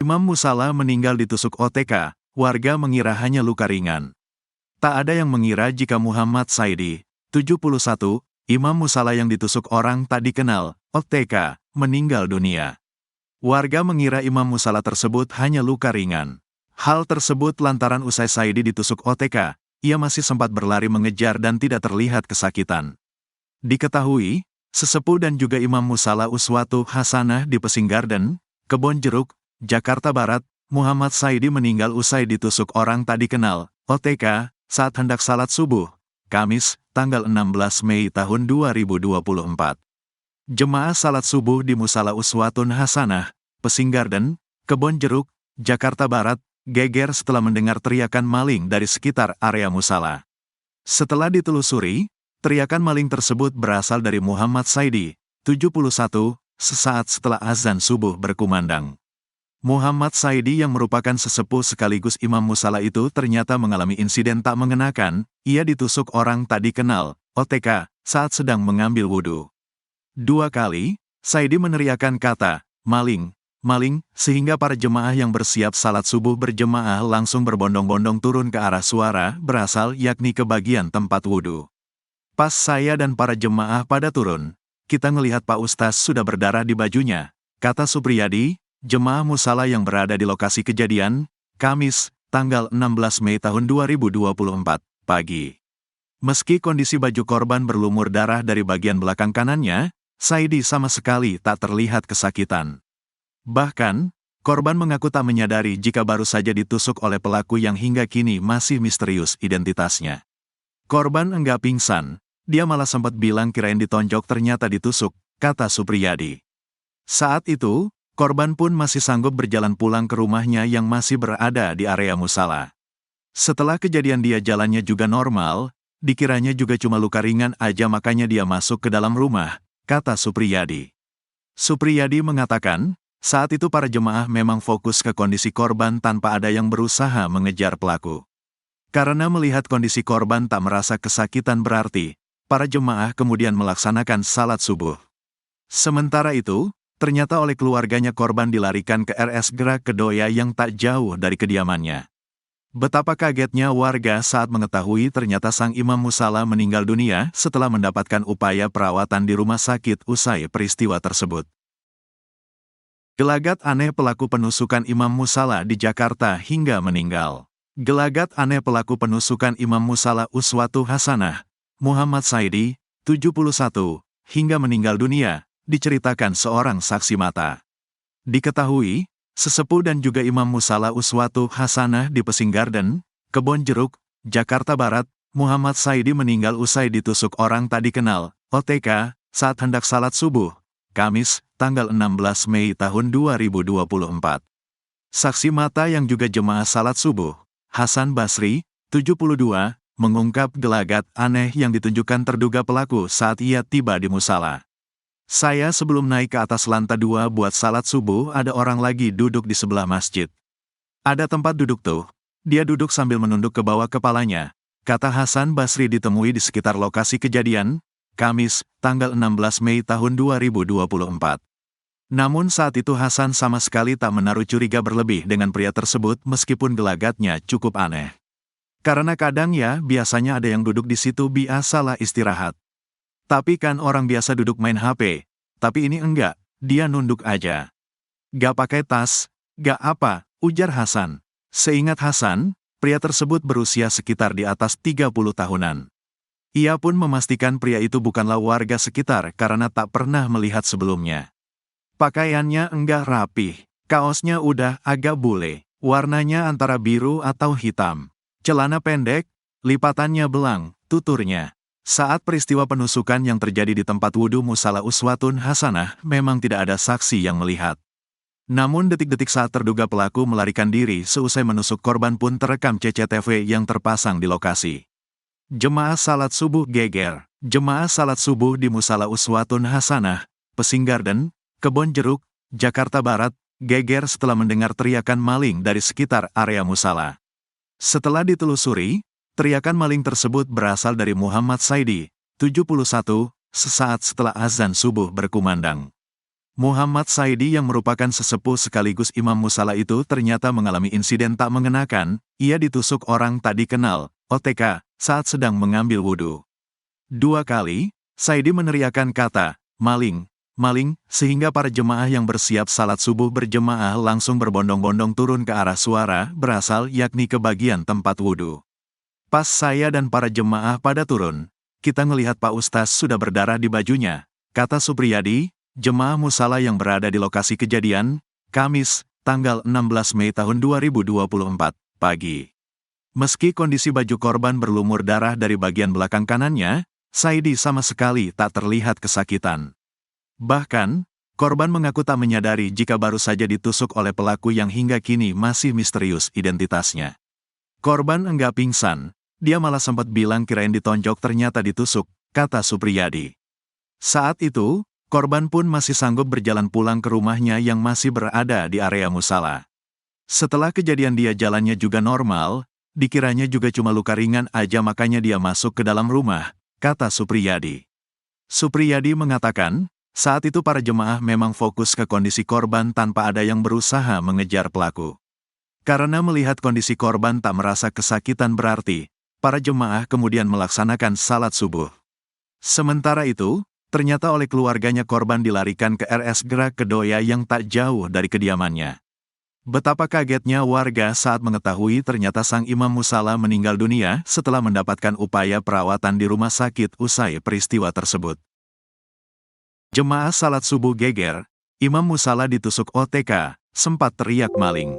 Imam Musala meninggal ditusuk OTK, warga mengira hanya luka ringan. Tak ada yang mengira jika Muhammad Saidi, 71, Imam Musala yang ditusuk orang tak dikenal, OTK, meninggal dunia. Warga mengira Imam Musala tersebut hanya luka ringan. Hal tersebut lantaran usai Saidi ditusuk OTK, ia masih sempat berlari mengejar dan tidak terlihat kesakitan. Diketahui, sesepuh dan juga Imam Musala Uswatu Hasanah di Pesing Garden, Kebon Jeruk, Jakarta Barat, Muhammad Saidi meninggal usai ditusuk orang tak dikenal, OTK, saat hendak salat subuh, Kamis, tanggal 16 Mei tahun 2024. Jemaah salat subuh di Musala Uswatun Hasanah, Pesing Garden, Kebon Jeruk, Jakarta Barat, geger setelah mendengar teriakan maling dari sekitar area musala. Setelah ditelusuri, teriakan maling tersebut berasal dari Muhammad Saidi, 71, sesaat setelah azan subuh berkumandang. Muhammad Saidi yang merupakan sesepuh sekaligus imam musala itu ternyata mengalami insiden tak mengenakan, ia ditusuk orang tak dikenal, OTK, saat sedang mengambil wudhu. 2 kali, Saidi meneriakkan kata, maling, maling, sehingga para jemaah yang bersiap salat subuh berjemaah langsung berbondong-bondong turun ke arah suara berasal yakni ke bagian tempat wudhu. Pas saya dan para jemaah pada turun, kita ngelihat Pak Ustaz sudah berdarah di bajunya, kata Supriyadi, jemaah musala yang berada di lokasi kejadian, Kamis, tanggal 16 Mei tahun 2024, pagi. Meski kondisi baju korban berlumur darah dari bagian belakang kanannya, Saidi sama sekali tak terlihat kesakitan. Bahkan, korban mengaku tak menyadari jika baru saja ditusuk oleh pelaku yang hingga kini masih misterius identitasnya. Korban enggak pingsan, dia malah sempat bilang kirain ditonjok ternyata ditusuk, kata Supriyadi. Saat itu, korban pun masih sanggup berjalan pulang ke rumahnya yang masih berada di area musala. Setelah kejadian dia jalannya juga normal, dikiranya juga cuma luka ringan aja makanya dia masuk ke dalam rumah, kata Supriyadi. Supriyadi mengatakan, saat itu para jemaah memang fokus ke kondisi korban tanpa ada yang berusaha mengejar pelaku. Karena melihat kondisi korban tak merasa kesakitan berarti, para jemaah kemudian melaksanakan salat subuh. Sementara itu, ternyata oleh keluarganya korban dilarikan ke RS Gerak Kedoya yang tak jauh dari kediamannya. Betapa kagetnya warga saat mengetahui ternyata sang imam musala meninggal dunia setelah mendapatkan upaya perawatan di rumah sakit usai peristiwa tersebut. Gelagat aneh pelaku penusukan imam musala di Jakarta hingga meninggal. Gelagat aneh pelaku penusukan imam musala Uswatu Hasanah, Muhammad Saidi, 71, hingga meninggal dunia, diceritakan seorang saksi mata. Diketahui, sesepuh dan juga imam musala Uswatu Hasanah di Pesing Garden, Kebon Jeruk, Jakarta Barat, Muhammad Saidi meninggal usai ditusuk orang tak dikenal, OTK, saat hendak salat subuh, Kamis, tanggal 16 Mei tahun 2024. Saksi mata yang juga jemaah salat subuh, Hasan Basri, 72, mengungkap gelagat aneh yang ditunjukkan terduga pelaku saat ia tiba di musala. Saya sebelum naik ke atas lantai 2 buat salat subuh ada orang lagi duduk di sebelah masjid. Ada tempat duduk tuh, dia duduk sambil menunduk ke bawah kepalanya, kata Hasan Basri ditemui di sekitar lokasi kejadian, Kamis, tanggal 16 Mei tahun 2024. Namun saat itu Hasan sama sekali tak menaruh curiga berlebih dengan pria tersebut meskipun gelagatnya cukup aneh. Karena kadang ya biasanya ada yang duduk di situ biasalah istirahat. Tapi kan orang biasa duduk main HP, tapi ini enggak, dia nunduk aja. Gak pakai tas, gak apa, ujar Hasan. Seingat Hasan, pria tersebut berusia sekitar di atas 30 tahunan. Ia pun memastikan pria itu bukanlah warga sekitar karena tak pernah melihat sebelumnya. Pakaiannya enggak rapih, kaosnya udah agak bule, warnanya antara biru atau hitam. Celana pendek, lipatannya belang, tuturnya. Saat peristiwa penusukan yang terjadi di tempat wudhu Musala Uswatun Hasanah, memang tidak ada saksi yang melihat. Namun detik-detik saat terduga pelaku melarikan diri seusai menusuk korban pun terekam CCTV yang terpasang di lokasi. Jemaah salat subuh geger. Jemaah salat subuh di Musala Uswatun Hasanah, Pesing Garden, Kebon Jeruk, Jakarta Barat, geger setelah mendengar teriakan maling dari sekitar area musala. Setelah ditelusuri, teriakan maling tersebut berasal dari Muhammad Saidi, 71, sesaat setelah azan subuh berkumandang. Muhammad Saidi yang merupakan sesepuh sekaligus imam musala itu ternyata mengalami insiden tak mengenakan, ia ditusuk orang tak dikenal, OTK, saat sedang mengambil wudhu. 2 kali, Saidi meneriakkan kata, "Maling, maling," sehingga para jemaah yang bersiap salat subuh berjemaah langsung berbondong-bondong turun ke arah suara berasal yakni ke bagian tempat wudhu. Pas saya dan para jemaah pada turun, kita ngelihat Pak Ustaz sudah berdarah di bajunya, kata Supriyadi, jemaah musala yang berada di lokasi kejadian, Kamis, tanggal 16 Mei tahun 2024, pagi. Meski kondisi baju korban berlumur darah dari bagian belakang kanannya, Saidi sama sekali tak terlihat kesakitan. Bahkan, korban mengaku tak menyadari jika baru saja ditusuk oleh pelaku yang hingga kini masih misterius identitasnya. Korban enggak pingsan, dia malah sempat bilang kirain ditonjok ternyata ditusuk, kata Supriyadi. Saat itu, korban pun masih sanggup berjalan pulang ke rumahnya yang masih berada di area musala. Setelah kejadian dia jalannya juga normal, dikiranya juga cuma luka ringan aja makanya dia masuk ke dalam rumah, kata Supriyadi. Supriyadi mengatakan, saat itu para jemaah memang fokus ke kondisi korban tanpa ada yang berusaha mengejar pelaku. Karena melihat kondisi korban tak merasa kesakitan berarti, para jemaah kemudian melaksanakan salat subuh. Sementara itu, ternyata oleh keluarganya korban dilarikan ke RS Gerak Kedoya yang tak jauh dari kediamannya. Betapa kagetnya warga saat mengetahui ternyata sang imam musala meninggal dunia setelah mendapatkan upaya perawatan di rumah sakit usai peristiwa tersebut. Jemaah salat subuh geger, imam musala ditusuk OTK, sempat teriak maling.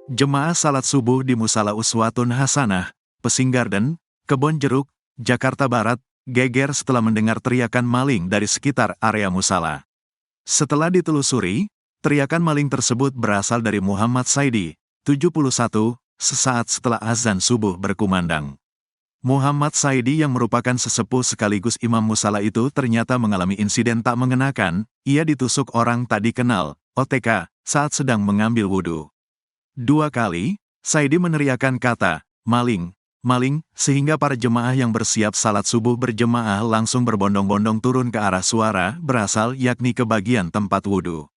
Jemaah salat subuh di Musala Uswatun Hasanah, Pesing Garden, Kebon Jeruk, Jakarta Barat, geger setelah mendengar teriakan maling dari sekitar area musala. Setelah ditelusuri, teriakan maling tersebut berasal dari Muhammad Saidi, 71, sesaat setelah azan subuh berkumandang. Muhammad Saidi yang merupakan sesepuh sekaligus imam musala itu ternyata mengalami insiden tak mengenakan, ia ditusuk orang tak dikenal, OTK, saat sedang mengambil wudhu. 2 kali, Saidi meneriakkan kata, "Maling, maling," sehingga para jemaah yang bersiap salat subuh berjemaah langsung berbondong-bondong turun ke arah suara berasal yakni ke bagian tempat wudhu.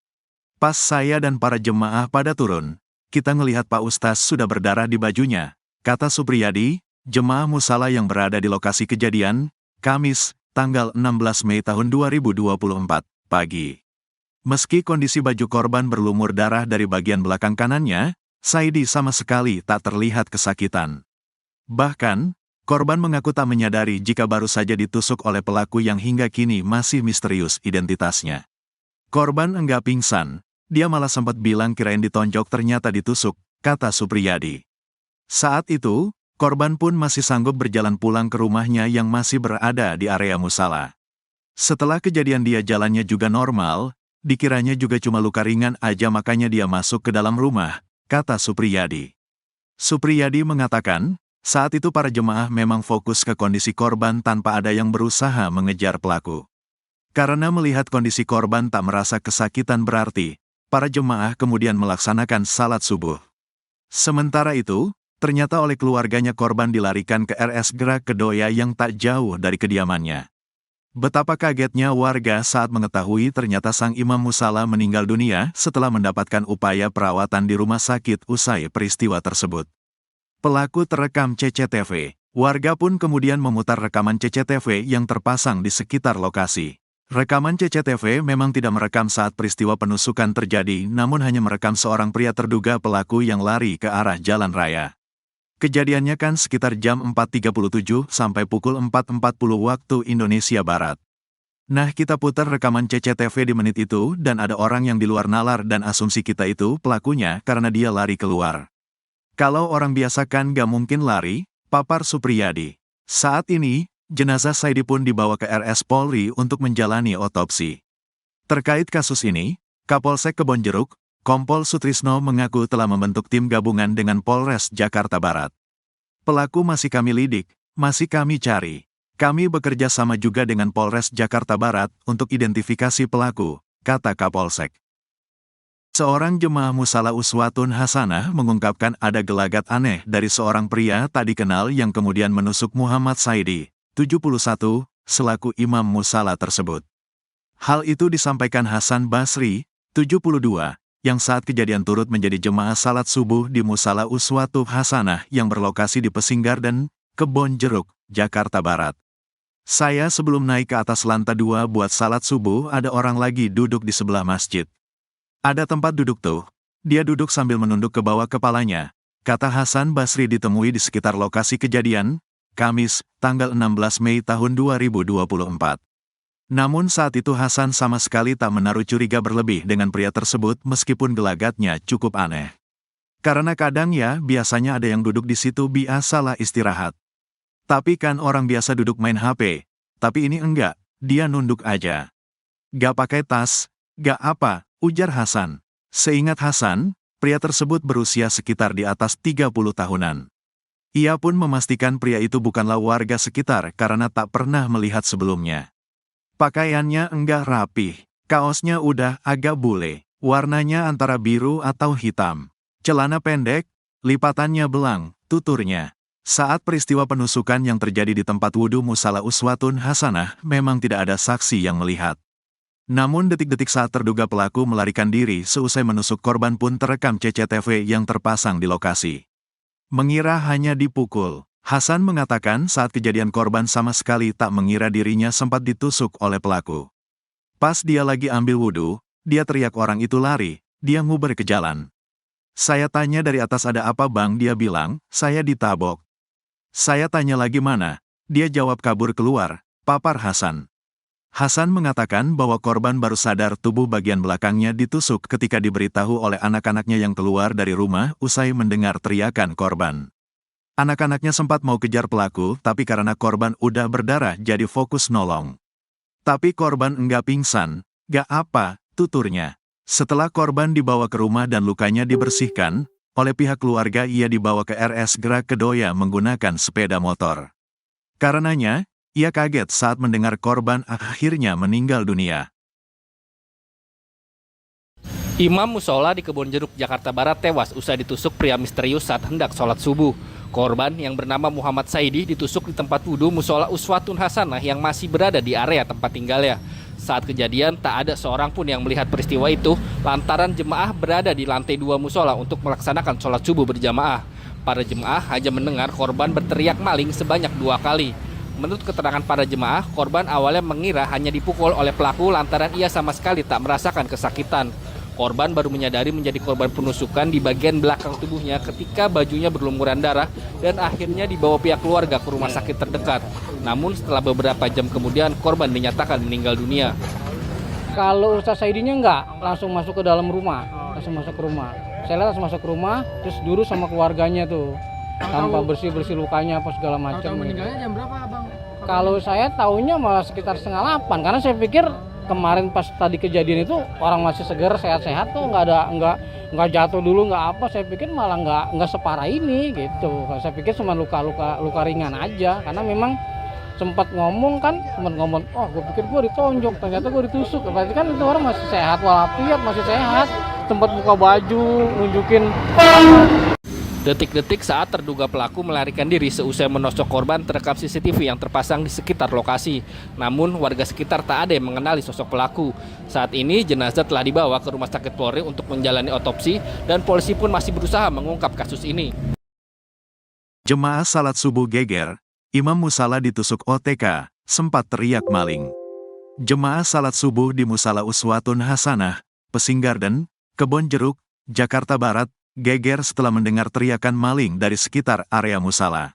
Pas saya dan para jemaah pada turun, kita ngelihat Pak Ustaz sudah berdarah di bajunya, kata Supriyadi, jemaah musala yang berada di lokasi kejadian, Kamis, tanggal 16 Mei tahun 2024, pagi. Meski kondisi baju korban berlumur darah dari bagian belakang kanannya, Saidi sama sekali tak terlihat kesakitan. Bahkan, korban mengaku tak menyadari jika baru saja ditusuk oleh pelaku yang hingga kini masih misterius identitasnya. Korban enggak pingsan, dia malah sempat bilang kirain ditonjok ternyata ditusuk, kata Supriyadi. Saat itu, korban pun masih sanggup berjalan pulang ke rumahnya yang masih berada di area musala. Setelah kejadian dia jalannya juga normal, dikiranya juga cuma luka ringan aja makanya dia masuk ke dalam rumah, kata Supriyadi. Supriyadi mengatakan, saat itu para jemaah memang fokus ke kondisi korban tanpa ada yang berusaha mengejar pelaku. Karena melihat kondisi korban tak merasa kesakitan berarti, para jemaah kemudian melaksanakan salat subuh. Sementara itu, ternyata oleh keluarganya korban dilarikan ke RS Gerak Kedoya yang tak jauh dari kediamannya. Betapa kagetnya warga saat mengetahui ternyata sang imam musala meninggal dunia setelah mendapatkan upaya perawatan di rumah sakit usai peristiwa tersebut. Pelaku terekam CCTV, warga pun kemudian memutar rekaman CCTV yang terpasang di sekitar lokasi. Rekaman CCTV memang tidak merekam saat peristiwa penusukan terjadi, namun hanya merekam seorang pria terduga pelaku yang lari ke arah jalan raya. Kejadiannya kan sekitar jam 4.37 sampai pukul 4.40 waktu Indonesia Barat. Nah, kita putar rekaman CCTV di menit itu dan ada orang yang di luar nalar dan asumsi kita itu pelakunya karena dia lari keluar. Kalau orang biasa kan gak mungkin lari, papar Supriyadi. Saat ini, jenazah Saidi pun dibawa ke RS Polri untuk menjalani otopsi. Terkait kasus ini, Kapolsek Kebon Jeruk, Kompol Sutrisno mengaku telah membentuk tim gabungan dengan Polres Jakarta Barat. Pelaku masih kami lidik, masih kami cari. Kami bekerja sama juga dengan Polres Jakarta Barat untuk identifikasi pelaku, kata Kapolsek. Seorang jemaah Musala Uswatun Hasanah mengungkapkan ada gelagat aneh dari seorang pria tak dikenal yang kemudian menusuk Muhammad Saidi, 71, selaku imam musala tersebut. Hal itu disampaikan Hasan Basri, 72, yang saat kejadian turut menjadi jemaah salat subuh di Musala Uswatun Hasanah yang berlokasi di Pesing Garden, Kebon Jeruk, Jakarta Barat. Saya sebelum naik ke atas lantai 2 buat salat subuh ada orang lagi duduk di sebelah masjid. Ada tempat duduk tuh, dia duduk sambil menunduk ke bawah kepalanya, kata Hasan Basri ditemui di sekitar lokasi kejadian, Kamis, tanggal 16 Mei tahun 2024. Namun saat itu Hasan sama sekali tak menaruh curiga berlebih dengan pria tersebut meskipun gelagatnya cukup aneh. Karena kadang ya biasanya ada yang duduk di situ biasalah istirahat. Tapi kan orang biasa duduk main HP, tapi ini enggak, dia nunduk aja. Gak pakai tas, gak apa, ujar Hasan. Seingat Hasan, pria tersebut berusia sekitar di atas 30 tahunan. Ia pun memastikan pria itu bukanlah warga sekitar karena tak pernah melihat sebelumnya. Pakaiannya enggak rapih, kaosnya udah agak bule, warnanya antara biru atau hitam. Celana pendek, lipatannya belang, tuturnya. Saat peristiwa penusukan yang terjadi di tempat wudhu Musala Uswatun Hasanah memang tidak ada saksi yang melihat. Namun detik-detik saat terduga pelaku melarikan diri seusai menusuk korban pun terekam CCTV yang terpasang di lokasi. Mengira hanya dipukul. Hasan mengatakan saat kejadian korban sama sekali tak mengira dirinya sempat ditusuk oleh pelaku. Pas dia lagi ambil wudhu, dia teriak orang itu lari, dia nguber ke jalan. Saya tanya dari atas ada apa bang, dia bilang, saya ditabok. Saya tanya lagi mana, dia jawab kabur keluar, papar Hasan. Hasan mengatakan bahwa korban baru sadar tubuh bagian belakangnya ditusuk ketika diberitahu oleh anak-anaknya yang keluar dari rumah usai mendengar teriakan korban. Anak-anaknya sempat mau kejar pelaku, tapi karena korban udah berdarah jadi fokus nolong. Tapi korban enggak pingsan, gak apa, tuturnya. Setelah korban dibawa ke rumah dan lukanya dibersihkan, oleh pihak keluarga ia dibawa ke RS Gerak Kedoya menggunakan sepeda motor. Karenanya, ia kaget saat mendengar korban akhirnya meninggal dunia. Imam musola di Kebon Jeruk, Jakarta Barat tewas usai ditusuk pria misterius saat hendak sholat subuh. Korban yang bernama Muhammad Saidi ditusuk di tempat wudhu Mushola Uswatun Hasanah yang masih berada di area tempat tinggalnya. Saat kejadian, tak ada seorang pun yang melihat peristiwa itu lantaran jemaah berada di lantai 2 musola untuk melaksanakan sholat subuh berjamaah. Para jemaah hanya mendengar korban berteriak maling sebanyak 2 kali. Menurut keterangan para jemaah, korban awalnya mengira hanya dipukul oleh pelaku lantaran ia sama sekali tak merasakan kesakitan. Korban baru menyadari menjadi korban penusukan di bagian belakang tubuhnya ketika bajunya berlumuran darah dan akhirnya dibawa pihak keluarga ke rumah sakit terdekat. Namun setelah beberapa jam kemudian korban dinyatakan meninggal dunia. Kalau Ustaz Saidinya enggak, langsung masuk ke dalam rumah, langsung masuk ke rumah. Saya lihat langsung masuk ke rumah, terus duduk sama keluarganya tuh, tanpa bersih-bersih lukanya apa segala macam. Meninggalnya jam berapa Bang? Kalau saya tahunya malah sekitar 7:30, karena saya pikir kemarin pas tadi kejadian itu orang masih segar, sehat-sehat tuh, nggak jatuh dulu, nggak apa. Saya pikir malah nggak separah ini gitu. Saya pikir cuma luka ringan aja, karena memang sempat ngomong, oh gue pikir gue ditonjok, ternyata gue ditusuk. Berarti kan itu orang masih sehat walafiat, masih sehat, sempat buka baju, nunjukin. Detik-detik saat terduga pelaku melarikan diri seusai menusuk korban terekam CCTV yang terpasang di sekitar lokasi. Namun warga sekitar tak ada yang mengenali sosok pelaku. Saat ini jenazah telah dibawa ke Rumah Sakit Polri untuk menjalani otopsi dan polisi pun masih berusaha mengungkap kasus ini. Jemaah salat subuh geger, Imam Musala ditusuk OTK, sempat teriak maling. Jemaah salat subuh di Musala Uswatun Hasanah, Pesing Garden, Kebon Jeruk, Jakarta Barat, geger setelah mendengar teriakan maling dari sekitar area musala.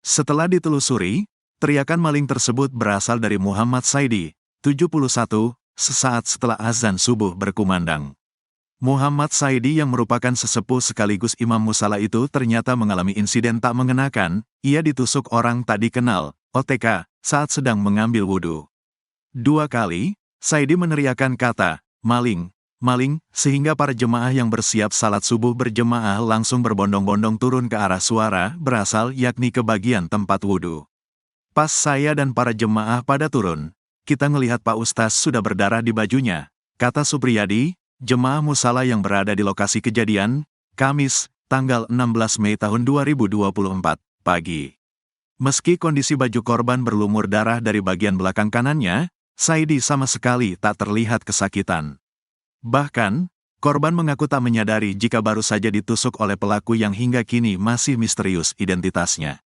Setelah ditelusuri, teriakan maling tersebut berasal dari Muhammad Saidi, 71, sesaat setelah azan subuh berkumandang. Muhammad Saidi yang merupakan sesepuh sekaligus imam musala itu ternyata mengalami insiden tak mengenakan, ia ditusuk orang tak dikenal, OTK, saat sedang mengambil wudhu. 2 kali, Saidi meneriakkan kata, maling, maling, sehingga para jemaah yang bersiap salat subuh berjemaah langsung berbondong-bondong turun ke arah suara berasal yakni ke bagian tempat wudhu. Pas saya dan para jemaah pada turun, kita ngelihat Pak Ustaz sudah berdarah di bajunya, kata Supriyadi, jemaah musala yang berada di lokasi kejadian, Kamis, tanggal 16 Mei tahun 2024, pagi. Meski kondisi baju korban berlumur darah dari bagian belakang kanannya, Saidi sama sekali tak terlihat kesakitan. Bahkan, korban mengaku tak menyadari jika baru saja ditusuk oleh pelaku yang hingga kini masih misterius identitasnya.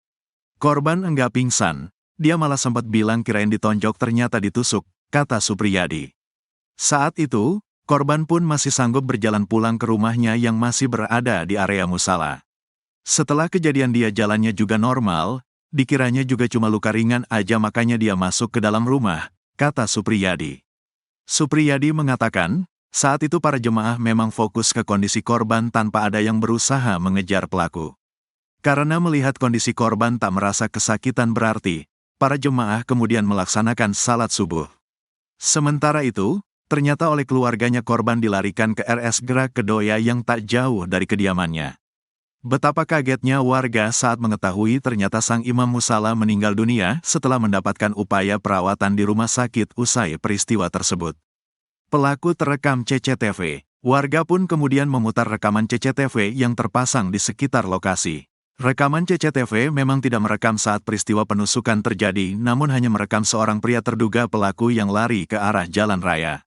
Korban enggak pingsan, dia malah sempat bilang kirain ditonjok ternyata ditusuk, kata Supriyadi. Saat itu, korban pun masih sanggup berjalan pulang ke rumahnya yang masih berada di area musala. Setelah kejadian dia jalannya juga normal, dikiranya juga cuma luka ringan aja makanya dia masuk ke dalam rumah, kata Supriyadi. Supriyadi mengatakan, saat itu para jemaah memang fokus ke kondisi korban tanpa ada yang berusaha mengejar pelaku. Karena melihat kondisi korban tak merasa kesakitan berarti, para jemaah kemudian melaksanakan salat subuh. Sementara itu, ternyata oleh keluarganya korban dilarikan ke RS Gerak Kedoya yang tak jauh dari kediamannya. Betapa kagetnya warga saat mengetahui ternyata sang imam musala meninggal dunia setelah mendapatkan upaya perawatan di rumah sakit usai peristiwa tersebut. Pelaku terekam CCTV, warga pun kemudian memutar rekaman CCTV yang terpasang di sekitar lokasi. Rekaman CCTV memang tidak merekam saat peristiwa penusukan terjadi, namun hanya merekam seorang pria terduga pelaku yang lari ke arah jalan raya.